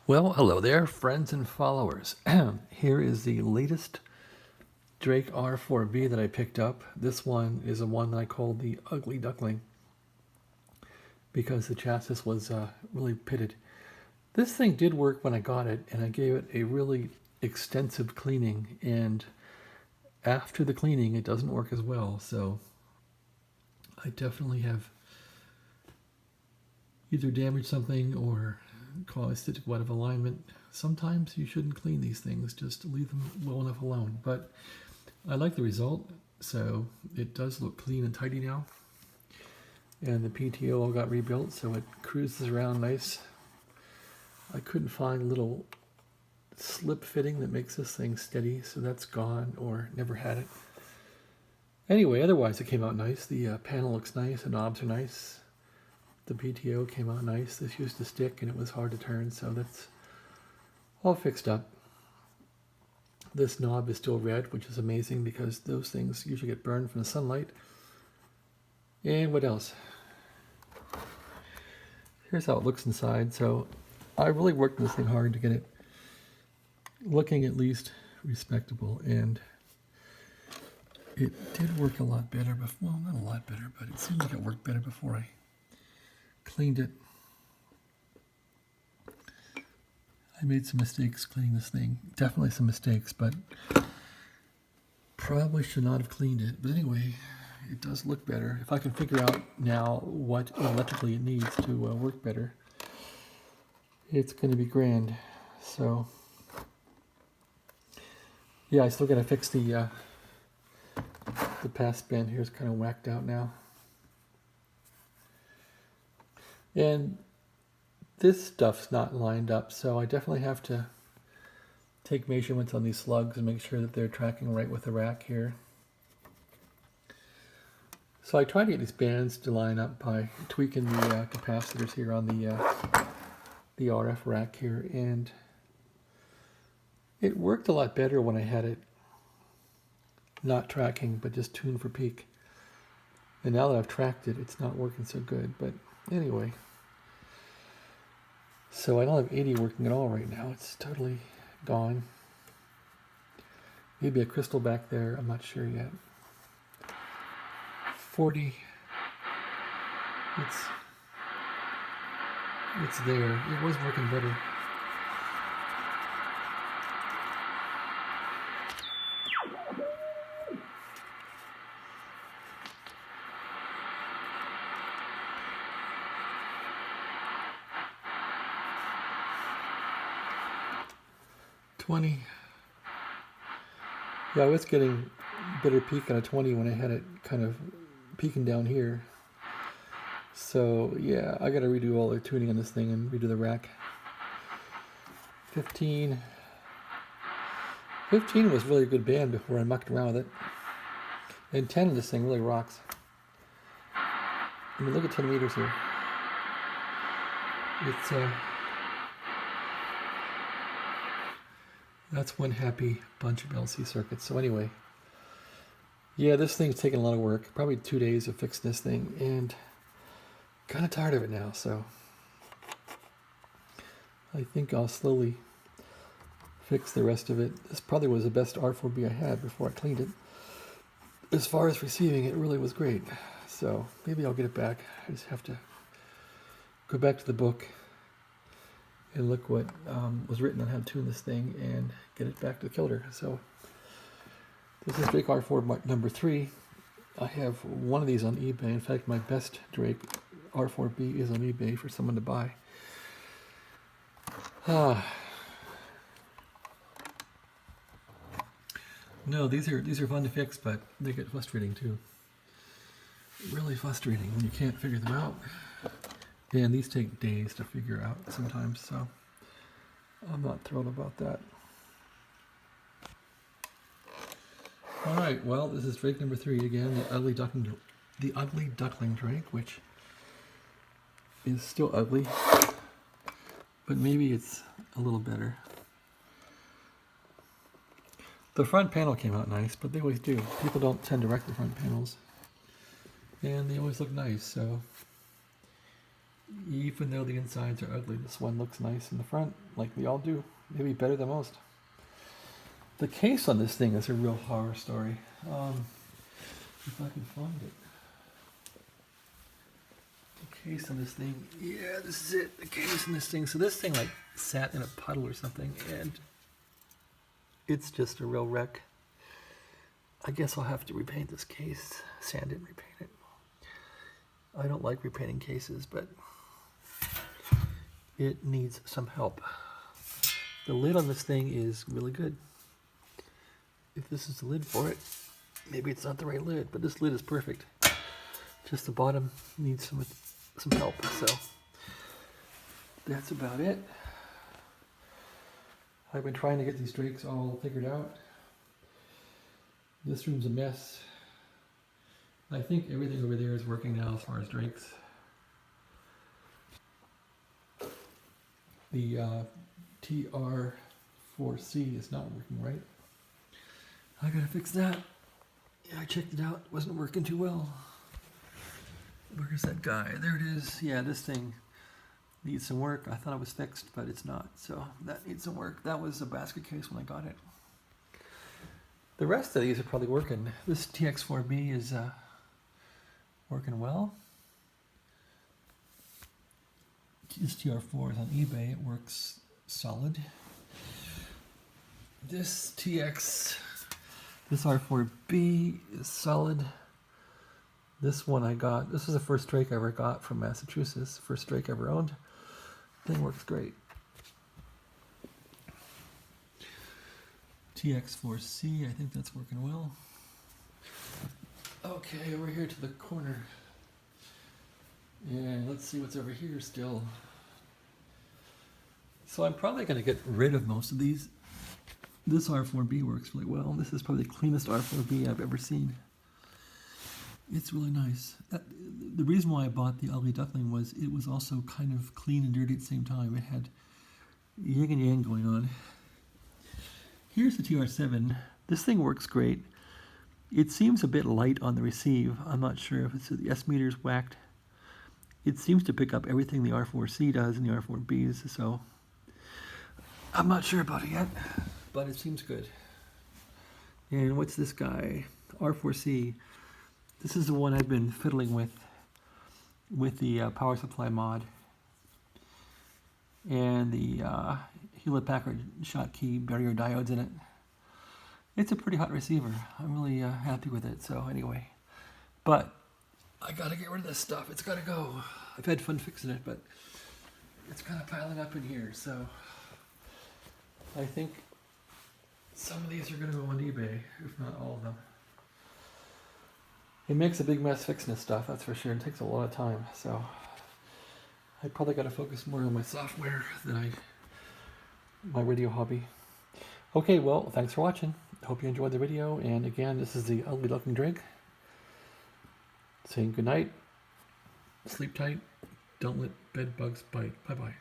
Well, hello there, friends and followers. Here is the latest Drake R4B that I picked up. This one is a one that I called the Ugly Duckling because the chassis was really pitted. This thing did work when I got it, and I gave it a really extensive cleaning, and after the cleaning it doesn't work as well, so I definitely have either damaged something or caused it to go out of alignment. Sometimes you shouldn't clean these things, just leave them well enough alone. But I like the result, so it does look clean and tidy now. And the PTO all got rebuilt, so it cruises around nice. I couldn't find a little slip fitting that makes this thing steady, so that's gone or never had it. Anyway, otherwise it came out nice. The panel looks nice, the knobs are nice. The PTO came out nice. This used to stick and it was hard to turn, so that's all fixed up. This knob is still red, which is amazing because those things usually get burned from the sunlight. And what else? Here's how it looks inside. So I really worked on this thing hard to get it looking at least respectable, and it did work a lot better before. Well, not a lot better, but it seemed like it worked better before I cleaned it. I made some mistakes cleaning this thing. Definitely some mistakes, but probably should not have cleaned it. But anyway, it does look better. If I can figure out now what electrically it needs to work better, it's going to be grand. So yeah, I still got to fix the pass band here. Is kind of whacked out now. And this stuff's not lined up, so I definitely have to take measurements on these slugs and make sure that they're tracking right with the rack here. So I tried to get these bands to line up by tweaking the capacitors here on the RF rack here, and it worked a lot better when I had it not tracking but just tuned for peak. And now that I've tracked it, it's not working so good. But anyway, so I don't have 80 working at all right now. It's totally gone. Maybe a crystal back there, I'm not sure yet. 40, it's there. It was working better. Yeah, I was getting better peak on a 20 when I had it kind of peaking down here. So yeah, I gotta redo all the tuning on this thing and redo the rack. 15 was really a good band before I mucked around with it. And 10 of this thing really rocks. I mean, look at 10 meters here. It's that's one happy bunch of LC circuits. So anyway, yeah, this thing's taking a lot of work. Probably 2 days of fixing this thing, and kind of tired of it now. So I think I'll slowly fix the rest of it. This probably was the best R4B I had before I cleaned it. As far as receiving, it really was great. So maybe I'll get it back. I just have to go back to the book and look what was written on how to tune this thing and get it back to the kilter. So this is Drake R4 number 3. I have one of these on eBay. In fact, my best Drake R4B is on eBay for someone to buy. No, these are fun to fix, but they get frustrating too. Really frustrating when you can't figure them out. And these take days to figure out sometimes, so I'm not thrilled about that. All right, well, this is Drake number 3 again, the ugly duckling Drake, which is still ugly, but maybe it's a little better. The front panel came out nice, but they always do. People don't tend to wreck the front panels, and they always look nice, so Even though the insides are ugly, this one looks nice in the front, like they all do. Maybe better than most. The case on this thing is a real horror story. If I can find it. The case on this thing, yeah, this is it. The case on this thing. So this thing like sat in a puddle or something, and it's just a real wreck. I guess I'll have to repaint this case. Sand it and repaint it. I don't like repainting cases, but it needs some help. The lid on this thing is really good. If this is the lid for it, maybe it's not the right lid, but this lid is perfect. Just the bottom needs some help, so that's about it. I've been trying to get these drakes all figured out. This room's a mess. I think everything over there is working now as far as drakes. The TR4C is not working right. I gotta fix that. Yeah, I checked it out. It wasn't working too well. Where's that guy? There it is. Yeah, this thing needs some work. I thought it was fixed, but it's not. So that needs some work. That was a basket case when I got it. The rest of these are probably working. This TX4B is working well. This TR4 is on eBay. It works solid. This this R4B is solid. This one I got, this is the first drake I ever got from Massachusetts. First drake I ever owned. Thing works great. TX4C, I think that's working well. Okay, over here to the corner. And let's see what's over here still. So I'm probably going to get rid of most of these. This R4B works really well. This is probably the cleanest R4B I've ever seen. It's really nice. The reason why I bought the ugly duckling was it was also kind of clean and dirty at the same time. It had yin and yang going on. Here's the TR7. This thing works great. It seems a bit light on the receive. I'm not sure if it's the S meter's whacked. It seems to pick up everything the R4C does and the R4Bs, so I'm not sure about it yet, but it seems good. And what's this guy? R4C. This is the one I've been fiddling with the power supply mod and the Hewlett-Packard Schottky barrier diodes in it. It's a pretty hot receiver. I'm really happy with it. So anyway, but I gotta get rid of this stuff. It's gotta go. I've had fun fixing it, but it's kind of piling up in here. So I think some of these are gonna go on eBay, if not all of them. It makes a big mess fixing this stuff, that's for sure. It takes a lot of time, so I probably got to focus more on my software than my radio hobby. Okay, well, thanks for watching. I hope you enjoyed the video. And again, this is the ugly ducking drake. Saying good night, sleep tight, don't let bed bugs bite. Bye-bye.